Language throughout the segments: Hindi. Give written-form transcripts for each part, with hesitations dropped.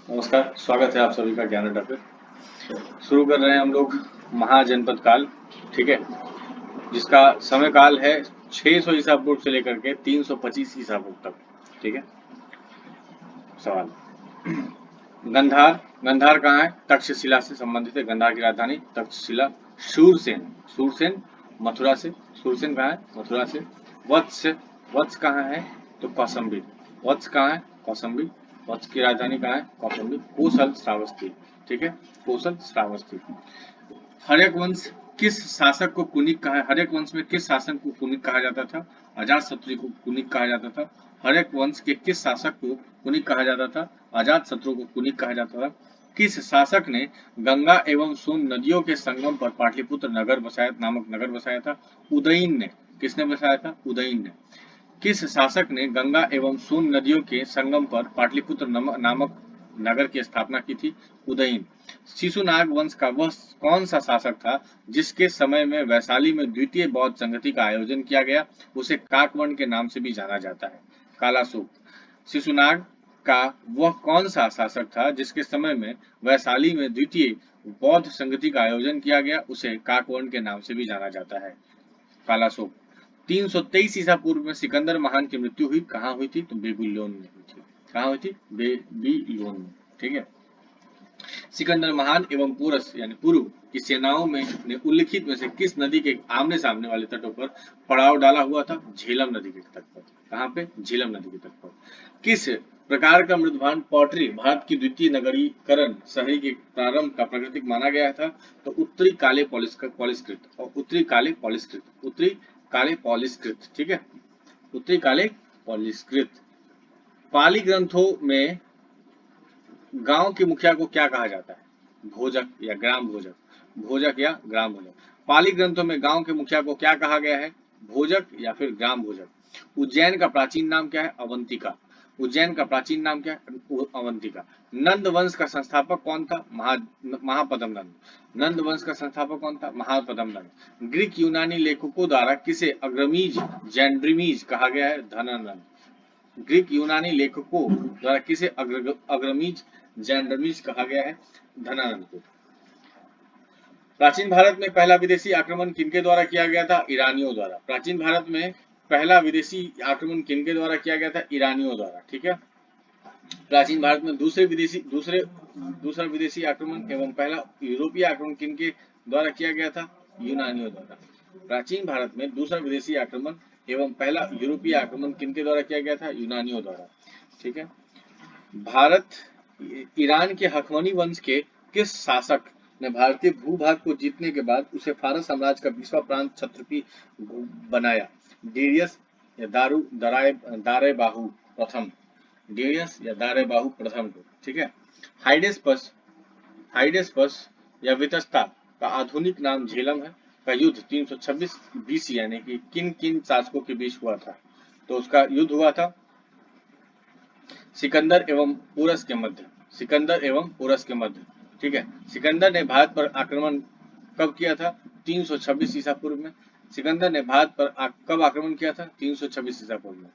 नमस्कार, स्वागत है आप सभी का ज्ञान अड्डा पे। शुरू कर रहे हैं हम लोग महाजनपद काल, ठीक है, जिसका समय काल है 600 ईसा पूर्व से लेकर के 325 ईसा पूर्व तक, ठीक है। सवाल, गंधार, गंधार कहाँ है? तक्षशिला से संबंधित है। गंधार की राजधानी तक्षशिला। शूरसेन, शूरसेन मथुरा से। शूरसेन कहाँ है? मथुरा से। वत्स, वत्स कहाँ है? तो कौशाम्बी। वत्स कहाँ है? कौशाम्बी। वत्स की राजधानी कहाँ है? कौशाम्बी। कोसल, श्रावस्ती, ठीक है, कोसल, श्रावस्ती। हर्यक वंश किस शासक को कुनिक कहा? हर्यक वंश में किस शासक को कुनिक कहा जाता था? अजातशत्रु को कुनिक कहा जाता था। हर्यक वंश के किस शासक को कुनिक कहा जाता था? अजातशत्रु को कुनिक कहा जाता था। किस शासक ने गंगा एवं सोन नदियों के संगम पर पाटलिपुत्र नगर बसाया, नामक नगर बसाया था? उदयन ने। किसने बसाया था? उदयन ने। किस शासक ने गंगा एवं सोन नदियों के संगम पर पाटलिपुत्र नामक नगर की स्थापना की थी? उदयन। शिशुनाग वंश का वह कौन सा शासक था जिसके समय में वैशाली में द्वितीय बौद्ध संगति का आयोजन किया गया? उसे काकवर्ण के नाम से भी जाना जाता है। कालाशोक। शिशुनाग का वह कौन सा शासक था जिसके समय में वैशाली में द्वितीय बौद्ध संगति का आयोजन किया गया? उसे काकवर्ण के नाम से भी जाना जाता है। कालाशोक। 323 ईसा पूर्व में सिकंदर महान की मृत्यु हुई, कहाँ हुई थी? तो बेबीलोन में हुई थी। कहाँ हुई थी? बेबीलोन में, ठीक है। सिकंदर महान एवं पूरस यानी पूर्व की सेनाओं में ने उल्लिखित में से किस नदी के आमने सामने वाले तटों पर पड़ाव डाला हुआ था? झेलम नदी के तट पर। कहाँ पे? झेलम नदी के तट पर। किस प्रकार का मृदभांड पॉटरी भारत की द्वितीय नगरीकरण शहरी के प्रारंभ का प्राकृतिक माना गया था? तो उत्तरी काले पॉलिस्कृत और उत्तरी काले पॉलिस्कृत, उत्तरी काले पॉलिस्कृत, ठीक है, उत्तरी काले पॉलिस्कृत। पाली ग्रंथों में गांव के मुखिया को क्या कहा जाता है? भोजक या ग्राम भोजक, भोजक या ग्राम भोजक। पाली ग्रंथों में गांव के मुखिया को क्या कहा गया है? भोजक या फिर ग्राम भोजक। उज्जैन का प्राचीन नाम क्या है? अवंतिका। उज्जैन का प्राचीन नाम क्या है? अवंतिका। नंद वंश का संस्थापक कौन था? महापद्म नंद। नंद वंश का संस्थापक कौन था? महापद्म नंद। ग्रीक यूनानी लेखकों द्वारा किसे अग्रमीज जैंड्रीमीज कहा गया है? धनानंद। ग्रीक यूनानी लेखकों द्वारा किसे अग्रमीज जैंड्रमीज कहा गया है? धनानंद को। प्राचीन भारत में पहला विदेशी आक्रमण किनके द्वारा किया गया था? ईरानियों द्वारा। प्राचीन भारत में पहला विदेशी आक्रमण किनके द्वारा किया गया था? ईरानियों द्वारा, ठीक है। प्राचीन भारत में दूसरा विदेशी आक्रमण एवं पहला यूरोपीय आक्रमण किनके द्वारा किया गया था? यूनानियों द्वारा। प्राचीन भारत में दूसरा विदेशी आक्रमण एवं पहला यूरोपीय आक्रमण किनके द्वारा किया गया था? यूनानियों द्वारा, ठीक है। भारत ईरान के हखमनी वंश के किस शासक ने भारतीय भूभाग को जीतने के बाद उसे फारस साम्राज्य का 20वां प्रांत क्षत्रपी बनाया? डेरियस या दारे बाहु प्रथम, डेरियस या दारे बाहु प्रथम को, ठीक है। हाइडेस्पस, हाइडेस्पस या वितस्ता का आधुनिक नाम झेलम है। का युद्ध 326 बीसी यानी कि किन किन शासकों के बीच हुआ था? तो उसका युद्ध हुआ था सिकंदर एवं पूरस के मध्य, सिकंदर एवं पूरस के मध्य, ठीक है। सिकंदर ने भारत पर आक्रमण कब किया था? 326 ईसा पूर्व में। सिकंदर ने भारत पर कब आक्रमण किया था? 326 ईसा पूर्व में।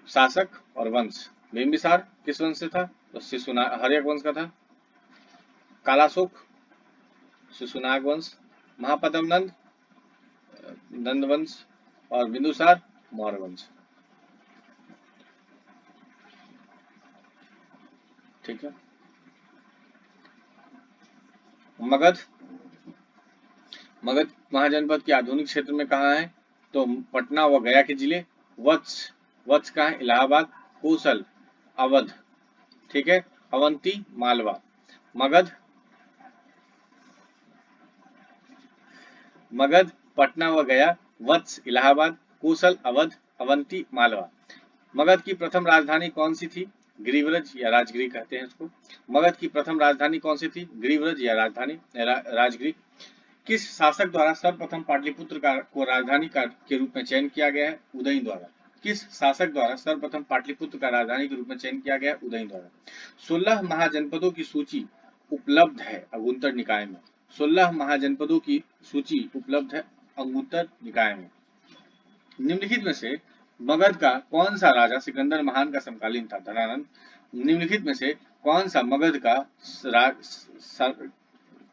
शासक और वंश, बिंबिसार किस वंश से था? तो हर्यक वंश का था। कालाशोक शिशुनाग वंश। महापद्म नंद नंद वंश। और बिंदुसार मौर्य वंश, ठीक है। मगध, मगध महाजनपद के आधुनिक क्षेत्र में कहाँ है? तो पटना व गया के जिले। वत्स, वत्स कहाँ है? इलाहाबाद। कोसल, अवध, ठीक है। अवंती, मालवा। मगध, मगध, पटना व गया। वत्स, इलाहाबाद। कोसल, अवध। अवंती, मालवा। मगध की प्रथम राजधानी कौन सी थी? गिरिव्रज या राजगिरी कहते हैं इसको। मगध की प्रथम राजधानी कौन सी थी? गिरिव्रज या राजगिरी। किस शासक द्वारा सर्वप्रथम पाटलिपुत्र को राजधानी के रूप में चयन किया गया है? उदयन द्वारा। किस शासक द्वारा सर्वप्रथम पाटलिपुत्र का राजधानी के रूप में चयन किया गया है? उदयन द्वारा। 16 महाजनपदों की सूची उपलब्ध है अंगुत्तर निकाय में। 16 महाजनपदों की सूची उपलब्ध है अंगुत्तर निकाय में। निम्नलिखित में से मगध का कौन सा राजा सिकंदर महान का समकालीन था? धनानंद। निम्नलिखित में से कौन सा मगध का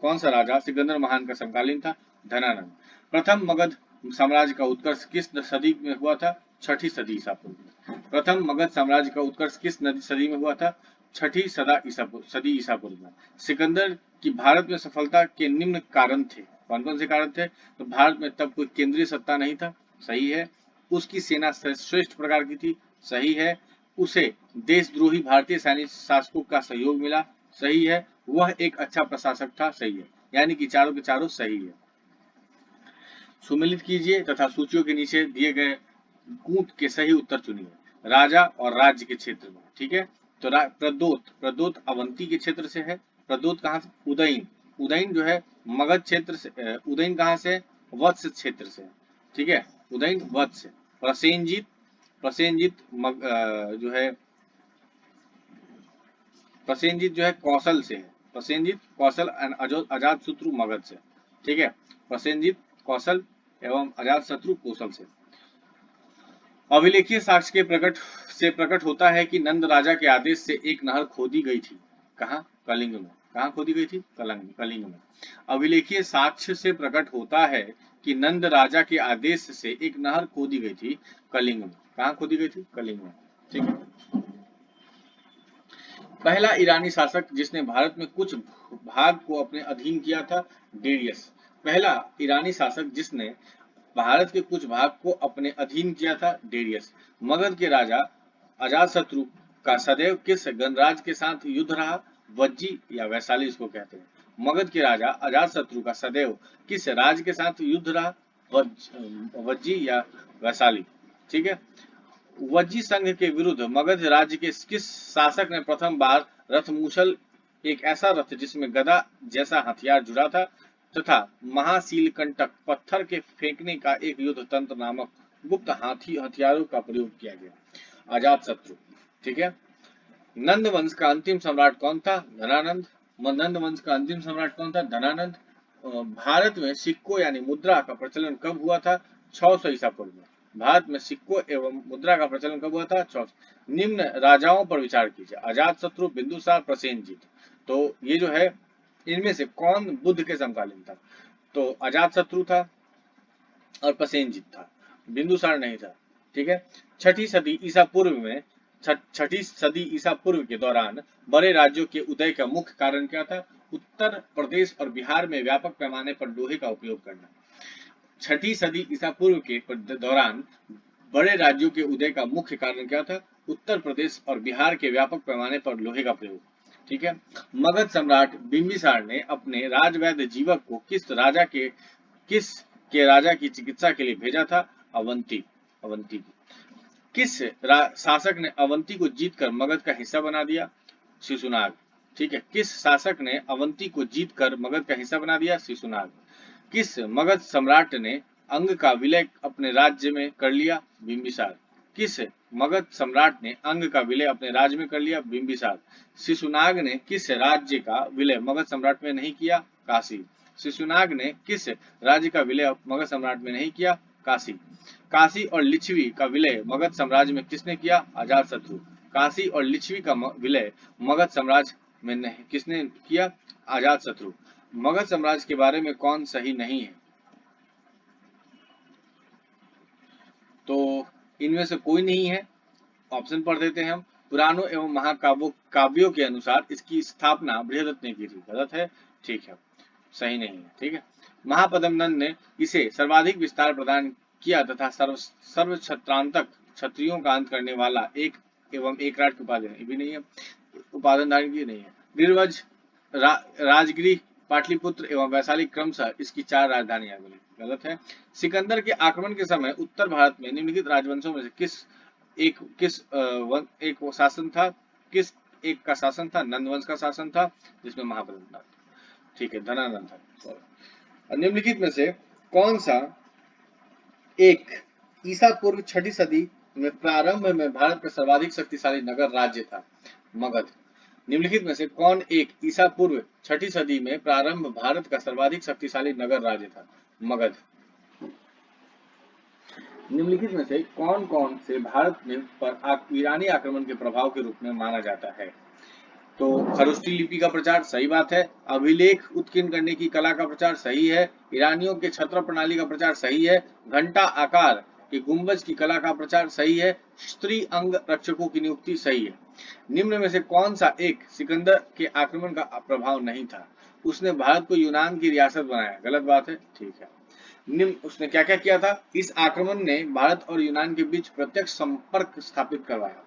कौन सा राजा सिकंदर महान का समकालीन था? धनानंद। प्रथम मगध साम्राज्य का उत्कर्ष किस सदी में हुआ था? छठी सदी ईसा पूर्व। प्रथम मगध साम्राज्य का उत्कर्ष किस सदी में हुआ था? छठी सदी ईसा पूर्व में। सिकंदर की भारत में सफलता के निम्न कारण थे। कौन कौन से कारण थे? तो भारत में तब कोई केंद्रीय सत्ता नहीं था, सही है। उसकी सेना श्रेष्ठ प्रकार की थी, सही है। उसे देशद्रोही भारतीय सैनिक शासकों का सहयोग मिला, सही है। वह एक अच्छा प्रशासक था, सही है। यानी कि चारों के चारों सही है। सुमेलित कीजिए तथा सूचियों के नीचे दिए गए कूट के सही उत्तर चुनिए। राजा और राज्य के क्षेत्र में, ठीक है। तो प्रदोत अवंती के क्षेत्र से है। प्रदोत कहाँ से? उदयन। उदयन जो है मगध क्षेत्र से। उदयन कहाँ से? वत्स क्षेत्र से, ठीक है। उदयन वत्स। प्रसेनजीत जो है कौशल से है। प्रसेनजीत कौशल अजातशत्रु मगध से, ठीक है। प्रसेनजीत कौशल एवं अजातशत्रु कौशल से। अभिलेखीय साक्ष्य के प्रकट होता है कि नंद राजा के आदेश से एक नहर खोदी गई थी। कहाँ? कलिंग में। कहाँ खोदी गई थी? कलिंग में। अभिलेखीय साक्ष्य से प्रकट होता है कि नंद राजा के आदेश से एक नहर खोदी गई थी कलिंग में। कहाँ खोदी गई थी? कलिंग में, ठीक है। पहला ईरानी शासक जिसने भारत में कुछ भाग को अपने अधीन किया था? डेरियस। पहला ईरानी शासक जिसने भारत के कुछ भाग को अपने अधीन किया था? डेरियस। मगध के राजा अजातशत्रु का सदैव किस गणराज के साथ युद्ध रहा? वज्जी या वैशाली इसको कहते हैं। मगध के राजा अजातशत्रु का सदैव किस राज्य के साथ युद्ध रहा? वज्जी या वैशाली, ठीक है। वज्जी संघ के विरुद्ध मगध राज्य के किस शासक ने प्रथम बार रथमूसल, एक ऐसा रथ जिसमें गदा जैसा हथियार जुड़ा था, तथा महाशीलकंटक पत्थर के फेंकने का एक युद्ध तंत्र नामक गुप्त हथियारों का प्रयोग किया गया? अजातशत्रु, ठीक है। नंद वंश का अंतिम सम्राट कौन था? धनानंद। नंद वंश का अंतिम सम्राट कौन था? धनानंद। भारत में सिक्कों यानी मुद्रा का प्रचलन कब हुआ था? 600 ईसा पूर्व में। भारत में सिक्कों एवं मुद्रा का प्रचलन कब हुआ था? 600। निम्न राजाओं पर विचार कीजिए। अजातशत्रु, बिंदुसार, प्रसेनजीत। तो ये जो है इनमें से कौन बुद्ध के समकालीन था? तो अजातशत्रु था और प्रसेनजीत था, बिंदुसार नहीं था, ठीक है। छठी सदी ईसा पूर्व के दौरान बड़े राज्यों के उदय का मुख्य कारण क्या था? उत्तर प्रदेश और बिहार में व्यापक पैमाने पर लोहे का उपयोग करना। छठी सदी ईसा पूर्व के दौरान बड़े राज्यों के उदय का मुख्य कारण क्या था? उत्तर प्रदेश और बिहार के व्यापक पैमाने पर लोहे का प्रयोग, ठीक है। मगध सम्राट बिंबिसार ने अपने राजवैद्य जीवक को किस राजा की चिकित्सा के लिए भेजा था? अवंती। किस शासक ने अवंती को जीतकर मगध का हिस्सा बना दिया? शिशुनाग, ठीक है। किस शासक ने अवंती को जीतकर मगध का हिस्सा बना दिया? शिशुनाग। किस मगध सम्राट ने अंग का विलय अपने राज्य में कर लिया? बिंबिसार। किस मगध सम्राट ने अंग का विलय अपने राज्य में कर लिया? बिंबिसार। शिशुनाग ने किस राज्य का विलय मगध सम्राट में नहीं किया? काशी। शिशुनाग ने किस राज्य का विलय मगध सम्राट में नहीं किया? काशी। काशी और लिच्छवी का विलय मगध साम्राज्य में किसने किया? अजातशत्रु। काशी और लिच्छवी का विलय मगध साम्राज्य में किसने किया? अजातशत्रु। मगध साम्राज्य के बारे में कौन सही नहीं है? तो इनमें से कोई नहीं है। ऑप्शन पढ़ देते हैं हम। पुराणों एवं महाकाव्यों के अनुसार इसकी स्थापना बृहदत्त ने की थी। गलत है, ठीक है, सही नहीं है, ठीक है। महापद्मनंद ने इसे सर्वाधिक विस्तार प्रदान किया तथा सर्व क्षत्रांतक क्षत्रियों का अंत करने वाला एक एवं एक राट की उपाधि भी नहीं है, उपाधि धारण की नहीं है। वीरवज, राजगिरी, पाटलिपुत्र एवं वैशाली क्रमशः इसकी 4 राजधानियां बनी। गलत है। सिकंदर के आक्रमण के समय उत्तर भारत में निम्नलिखित राजवंशों में से एक शासन था? किस एक का शासन था? नंदवंश का शासन था, जिसमें महापद्मनाथ, ठीक है, धनानंद था। निम्नलिखित में से कौन सा एक ईसा पूर्व छठी सदी में प्रारंभ में भारत का सर्वाधिक शक्तिशाली नगर राज्य था? मगध। निम्नलिखित में से कौन एक ईसा पूर्व छठी सदी में प्रारंभ भारत का सर्वाधिक शक्तिशाली नगर राज्य था? मगध। निम्नलिखित में से कौन कौन से भारत में पर ईरानी आक्रमण के प्रभाव के रूप में माना जाता है? तो खरोष्ठी लिपि का प्रचार सही बात है, अभिलेख उत्कीर्ण करने की कला का प्रचार सही है, ईरानियों के छत्र प्रणाली का प्रचार सही है, घंटा आकार के गुंबज की कला का प्रचार सही है, स्त्री अंग रक्षकों की नियुक्ति सही है। निम्न में से कौन सा एक सिकंदर के आक्रमण का प्रभाव नहीं था? उसने भारत को यूनान की रियासत बनाया, गलत बात है, ठीक है। निम्न उसने क्या क्या किया था? इस आक्रमण ने भारत और यूनान के बीच प्रत्यक्ष संपर्क स्थापित करवाया।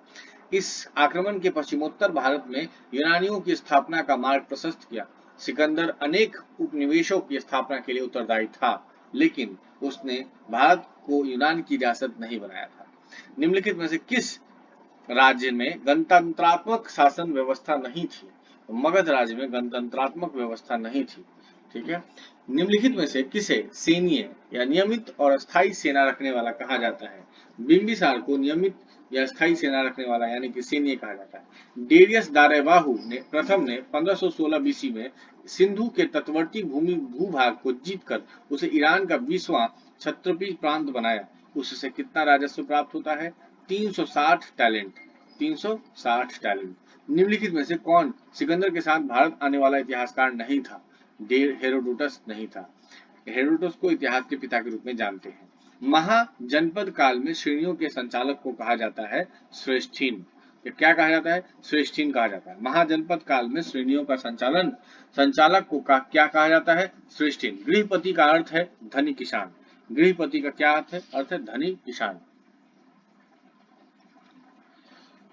इस आक्रमण के पश्चिमोत्तर भारत में यूनानियों की स्थापना का मार्ग प्रशस्त किया। सिकंदर अनेक उपनिवेशों की स्थापना के लिए उत्तरदायी था, लेकिन उसने भारत को यूनान की रियासत नहीं बनाया था। निम्नलिखित में से किस राज्य में गणतंत्रात्मक शासन व्यवस्था नहीं थी? मगध राज्य में गणतंत्रात्मक व्यवस्था नहीं थी, ठीक है। निम्नलिखित में से किसे सैन्य या नियमित और स्थायी सेना रखने वाला कहा जाता है? बिंबिसार को नियमित या स्थायी सेना रखने वाला यानी कि सैन्य कहा जाता है। डेरियस दारेबाहु ने प्रथम ने 1516 बीसी में सिंधु के तटवर्ती भूभाग को जीतकर उसे ईरान का 20वां क्षत्रपी प्रांत बनाया। उससे कितना राजस्व प्राप्त होता है? 360 टैलेंट। 360 टैलेंट। निम्नलिखित में से कौन सिकंदर के साथ भारत आने वाला इतिहासकार नहीं था? हेरोडोटस नहीं था। हेरोडोटस को इतिहास के पिता के रूप में जानते हैं। महाजनपद काल में श्रेणियों के संचालक को कहा जाता है श्रेष्ठीन। क्या कहा जाता है? श्रेष्ठीन कहा जाता है। महाजनपद काल में श्रेणियों का संचालक को क्या कहा जाता है? श्रेष्ठीन। गृहपति का अर्थ है धनी किसान। गृहपति का क्या अर्थ है? अर्थ है धनी किसान।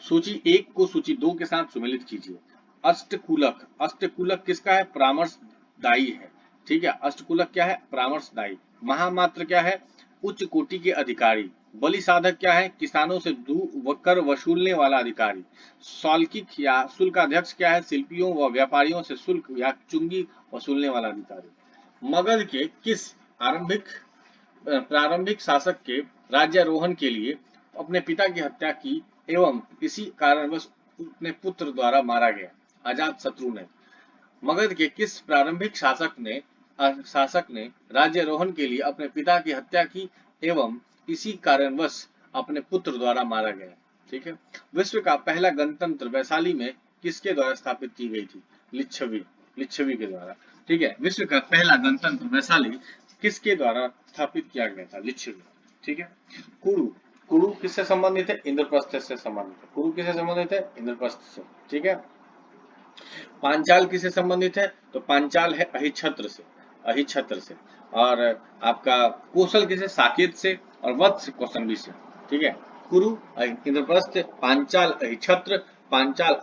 सूची 1 को सूची 2 के साथ सुमेलित कीजिए। अष्टकूलक। अष्टकूलक किसका है? परामर्शदायी है, ठीक है। अष्टकूलक क्या है? परामर्शदायी। महामात्र क्या है? उच्च कोटि के अधिकारी। बलि साधक क्या है? किसानों से कर वसूलने वाला अधिकारी। सौल्किक या शुल्काध्यक्ष क्या है? शिल्पियों व व्यापारियों से शुल्क या चुंगी वसूलने वाला अधिकारी। मगध के किस प्रारंभिक शासक के राज्यारोहण के लिए अपने पिता की हत्या की एवं इसी कारणवश अपने पुत्र द्वारा मारा गया? अजातशत्रु ने। मगध के किस प्रारंभिक शासक ने राज्यारोहण के लिए अपने पिता की हत्या की एवं इसी कारणवश अपने पुत्र द्वारा मारा गया? ठीक है। विश्व का पहला गणतंत्र वैशाली में किसके द्वारा स्थापित की गई थी? लिच्छवी के द्वारा, ठीक है। विश्व का पहला गणतंत्र वैशाली किसके द्वारा स्थापित किया गया था? लिच्छवी, ठीक है। कुरु। कुरु किससे संबंधित है? इंद्रप्रस्थ से संबंधित है। कुरु किससे संबंधित है? इंद्रप्रस्थ से, ठीक है। पांचाल किससे संबंधित है? तो पांचाल है अहिच्छत्र से, अहिच्छत्र से। और आपका कौशल किससे? साकेत से। और वत्स कौशंबी से, ठीक है। कुरु इंद्रप्रस्थ, पांचाल अहिच्छत्र, पांचाल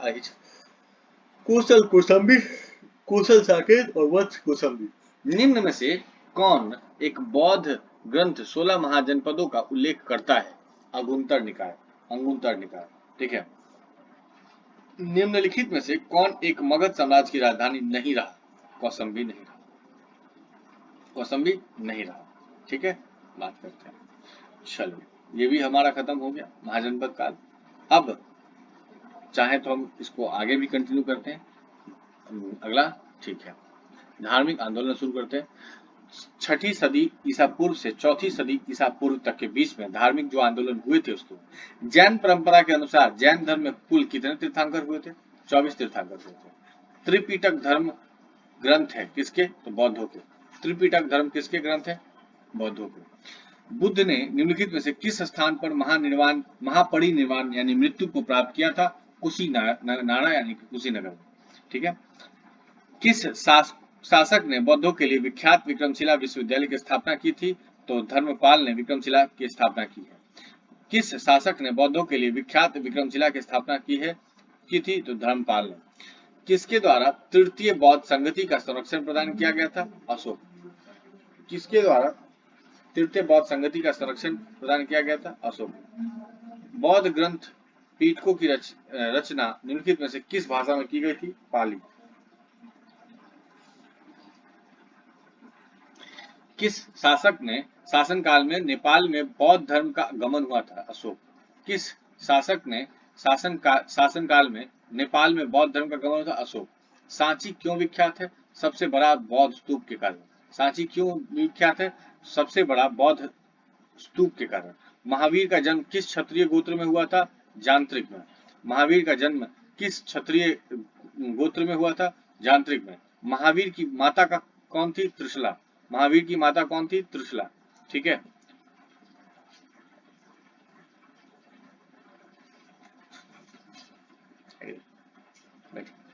कौशल कौशंबी, कौशल साकेत और वत्स कौशंबी। निम्न में से कौन एक बौद्ध ग्रंथ 16 महाजनपदों का उल्लेख करता है? अंगुत्तर निकाय, अंगुत्तर निकाय, ठीक है। निम्नलिखित में से कौन एक मगध साम्राज्य की राजधानी नहीं रहा? कौशंबी नहीं रहा, कौशंबी नहीं रहा, ठीक है। बात करते हैं, चलो ये भी हमारा खत्म हो गया महाजनपद काल। अब चाहे तो हम इसको आगे भी कंटिन्यू करते हैं, अगला, ठीक है। धार्मिक आंदोलन शुरू करते हैं। 6ठी सदी ईसा पूर्व से 4थी सदी ईसा पूर्व तक के बीच में धार्मिक जो आंदोलन हुए थे उसको जैन परंपरा के अनुसार जैन धर्म में कुल कितने तीर्थंकर हुए थे? 24 तीर्थंकर हुए थे। त्रिपिटक धर्म ग्रंथ है किसके? तो बौद्धों के। त्रिपिटक धर्म किसके ग्रंथ है? बौद्धों के। बुद्ध ने निम्नलिखित में से किस स्थान पर महापरिनिर्वाण यानी मृत्यु को प्राप्त किया था? कुशीनाड़ा यानी कि कुशीनगर, ठीक है। किस शासक ने बौद्धों के लिए विख्यात विक्रमशिला विश्वविद्यालय की स्थापना की थी? तो धर्मपाल ने विक्रमशिला की स्थापना की है। किस शासक ने बौद्धों के लिए विख्यात विक्रमशिला की स्थापना की थी? तो धर्मपाल ने। किसके द्वारा तृतीय बौद्ध संगति का संरक्षण प्रदान किया गया था? अशोक। किसके द्वारा तृतीय बौद्ध संगति का संरक्षण प्रदान किया गया था? अशोक। बौद्ध ग्रंथ पीठकों की रचना निम्नलिखित में से किस भाषा में की गई थी? पाली। किस शासक ने शासनकाल में नेपाल में बौद्ध धर्म का गमन हुआ था? अशोक। किस शासक ने शासनकाल में नेपाल में बौद्ध धर्म का गमन हुआ था? अशोक। सांची क्यों विख्यात है? सबसे बड़ा बौद्ध स्तूप के कारण। सांची क्यों विख्यात है? सबसे बड़ा बौद्ध स्तूप के कारण। महावीर का जन्म किस क्षत्रिय गोत्र में हुआ था? जांत्रिक में। महावीर का जन्म किस क्षत्रिय गोत्र में हुआ था? जांत्रिक में। महावीर की माता का कौन थी? त्रिशला। महावीर की माता कौन थी? त्रिशला। ठीक है। बैठिए।